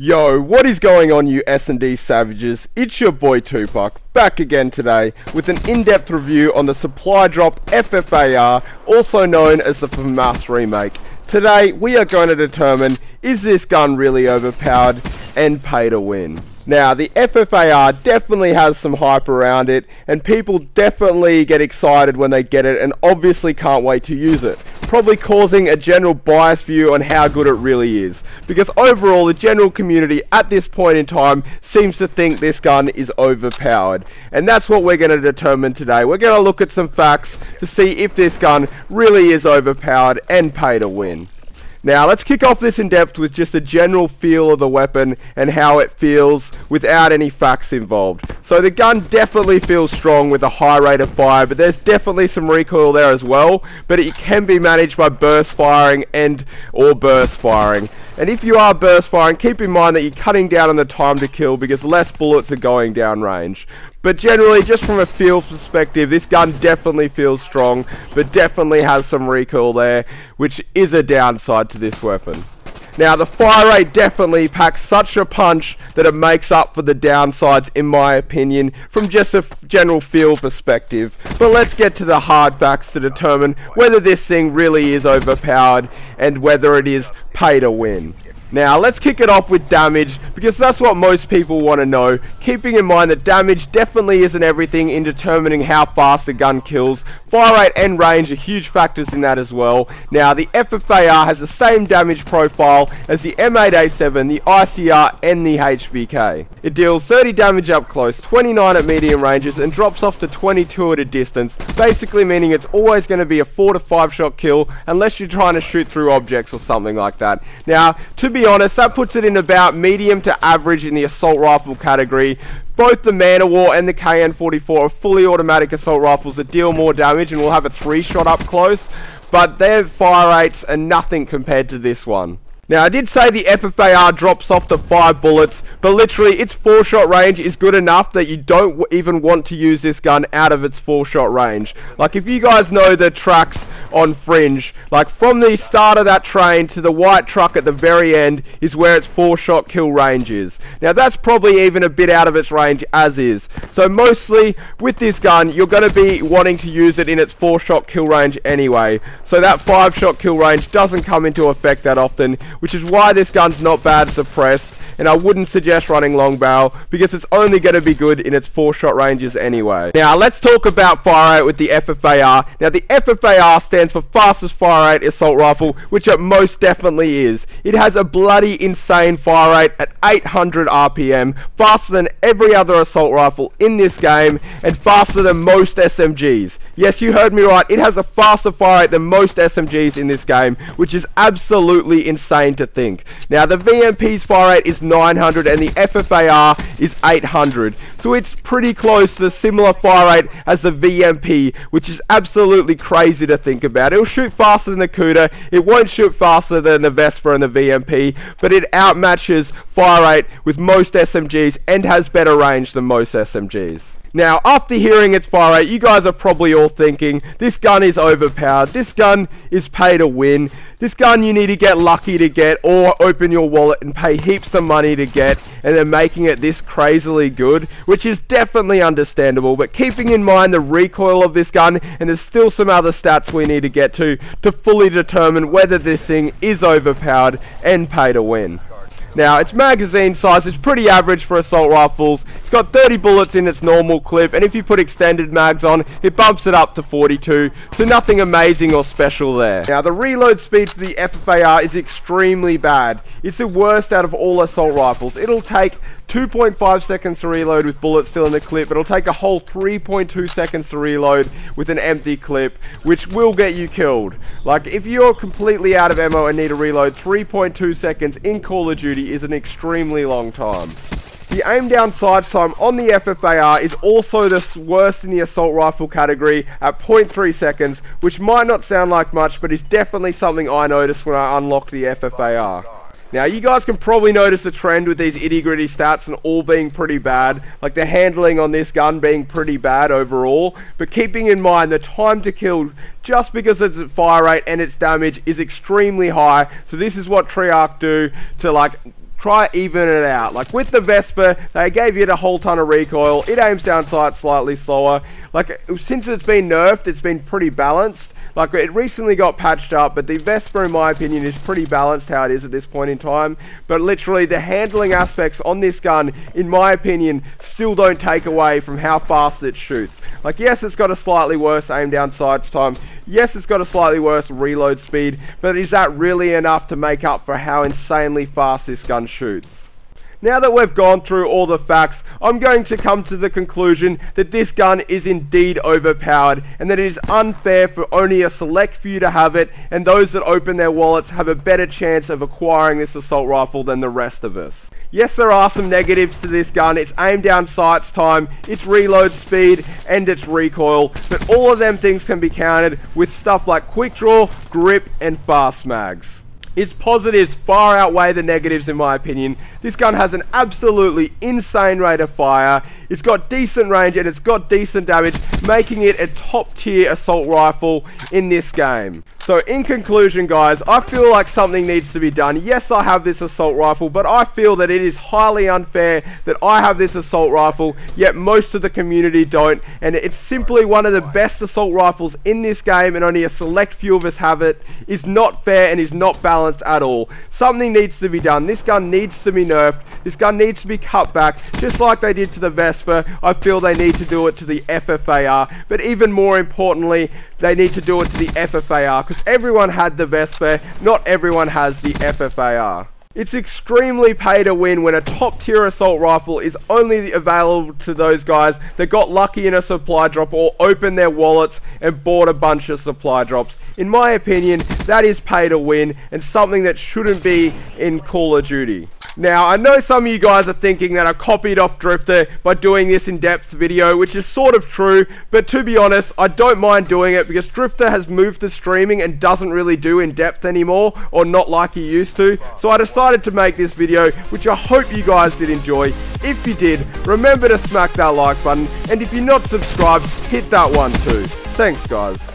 Yo, what is going on, you S&D savages? It's your boy Tupac, back again today with an in-depth review on the supply drop FFAR, also known as the FAMAS remake. Today, we are going to determine, is this gun really overpowered and pay to win? Now, the FFAR definitely has some hype around it, and people definitely get excited when they get it and obviously can't wait to use it, probably causing a general biased view on how good it really is, because overall the general community at this point in time seems to think this gun is overpowered, and that's what we're going to determine today. We're going to look at some facts to see if this gun really is overpowered and pay to win. Now, let's kick off this in depth with just a general feel of the weapon and how it feels without any facts involved. So the gun definitely feels strong with a high rate of fire, but there's definitely some recoil there as well, but it can be managed by burst firing or burst firing. And if you are burst firing, keep in mind that you're cutting down on the time to kill because less bullets are going down range. But generally, just from a feel perspective, this gun definitely feels strong, but definitely has some recoil there, which is a downside to this weapon. Now, the fire rate definitely packs such a punch that it makes up for the downsides, in my opinion, from just a general feel perspective. But let's get to the hard facts to determine whether this thing really is overpowered and whether it is pay to win. Now, let's kick it off with damage, because that's what most people want to know, keeping in mind that damage definitely isn't everything in determining how fast a gun kills. Fire rate and range are huge factors in that as well. Now, the FFAR has the same damage profile as the M8A7, the ICR and the HVK. It deals 30 damage up close, 29 at medium ranges, and drops off to 22 at a distance, basically meaning it's always going to be a 4 to 5 shot kill unless you're trying to shoot through objects or something like that. Now, to be honest, that puts it in about medium to average in the assault rifle category. Both the Man of War and the KN-44 are fully automatic assault rifles that deal more damage and will have a 3-shot up close, but their fire rates are nothing compared to this one. Now, I did say the FFAR drops off to 5 bullets, but literally its 4-shot range is good enough that you don't even want to use this gun out of its 4-shot range. Like, if you guys know the tracks on Fringe, like from the start of that train to the white truck at the very end is where its 4-shot kill range is. Now, that's probably even a bit out of its range as is. So mostly with this gun, you're going to be wanting to use it in its 4-shot kill range anyway. So that 5-shot kill range doesn't come into effect that often, which is why this gun's not bad suppressed, and I wouldn't suggest running long barrel because it's only going to be good in its 4-shot ranges anyway. Now, let's talk about fire rate with the FFAR. Now, the FFAR stands for fastest fire rate assault rifle, which it most definitely is. It has a bloody insane fire rate at 800 RPM, faster than every other assault rifle in this game, and faster than most SMGs. Yes, you heard me right, it has a faster fire rate than most SMGs in this game, which is absolutely insane to think. Now, the VMP's fire rate is 900 and the FFAR is 800, so it's pretty close to the similar fire rate as the VMP, which is absolutely crazy to think about. It'll shoot faster than the Cuda, it won't shoot faster than the Vespa and the VMP, but it outmatches fire rate with most SMGs and has better range than most SMGs. Now, after hearing its fire rate, you guys are probably all thinking, this gun is overpowered, this gun is pay to win, this gun you need to get lucky to get or open your wallet and pay heaps of money to get, and then making it this crazily good, which is definitely understandable, but keeping in mind the recoil of this gun, and there's still some other stats we need to get to fully determine whether this thing is overpowered and pay to win. Now, its magazine size is pretty average for assault rifles. It's got 30 bullets in its normal clip, and if you put extended mags on, it bumps it up to 42, so nothing amazing or special there. Now, the reload speed for the FFAR is extremely bad. It's the worst out of all assault rifles. It'll take 2.5 seconds to reload with bullets still in the clip. It'll take a whole 3.2 seconds to reload with an empty clip, which will get you killed. Like, if you're completely out of ammo and need to reload, 3.2 seconds in Call of Duty is an extremely long time. The aim down sight time on the FFAR is also the worst in the assault rifle category at 0.3 seconds, which might not sound like much, but is definitely something I noticed when I unlocked the FFAR. Now, you guys can probably notice a trend with these itty-gritty stats and all being pretty bad, like the handling on this gun being pretty bad overall, but keeping in mind the time to kill, just because its fire rate and its damage is extremely high, so this is what Treyarch do to like try even it out. Like with the Vesper, they gave you a whole ton of recoil. It aims down sight slightly slower. Like since it's been nerfed, it's been pretty balanced. Like it recently got patched up, but the Vesper in my opinion is pretty balanced how it is at this point in time. But literally the handling aspects on this gun, in my opinion, still don't take away from how fast it shoots. Like yes, it's got a slightly worse aim down sights time. Yes, it's got a slightly worse reload speed, but is that really enough to make up for how insanely fast this gun shoots? Now that we've gone through all the facts, I'm going to come to the conclusion that this gun is indeed overpowered and that it is unfair for only a select few to have it, and those that open their wallets have a better chance of acquiring this assault rifle than the rest of us. Yes, there are some negatives to this gun. Its aim down sights time, its reload speed, and its recoil, but all of them things can be countered with stuff like quick draw, grip, and fast mags. Its positives far outweigh the negatives in my opinion. This gun has an absolutely insane rate of fire, it's got decent range, and it's got decent damage, making it a top tier assault rifle in this game. So in conclusion guys, I feel like something needs to be done. Yes, I have this assault rifle, but I feel that it is highly unfair that I have this assault rifle, yet most of the community don't, and it's simply one of the best assault rifles in this game, and only a select few of us have it. Is not fair and is not balanced at all. Something needs to be done. This gun needs to be nerfed. This gun needs to be cut back, just like they did to the Vesper. I feel they need to do it to the FFAR, but even more importantly, they need to do it to the FFAR, because everyone had the Vesper, not everyone has the FFAR. It's extremely pay to win when a top tier assault rifle is only available to those guys that got lucky in a supply drop or opened their wallets and bought a bunch of supply drops. In my opinion, that is pay to win and something that shouldn't be in Call of Duty. Now, I know some of you guys are thinking that I copied off Drifter by doing this in-depth video, which is sort of true, but to be honest, I don't mind doing it because Drifter has moved to streaming and doesn't really do in-depth anymore, or not like he used to, so I decided to make this video, which I hope you guys did enjoy. If you did, remember to smack that like button, and if you're not subscribed, hit that one too. Thanks guys.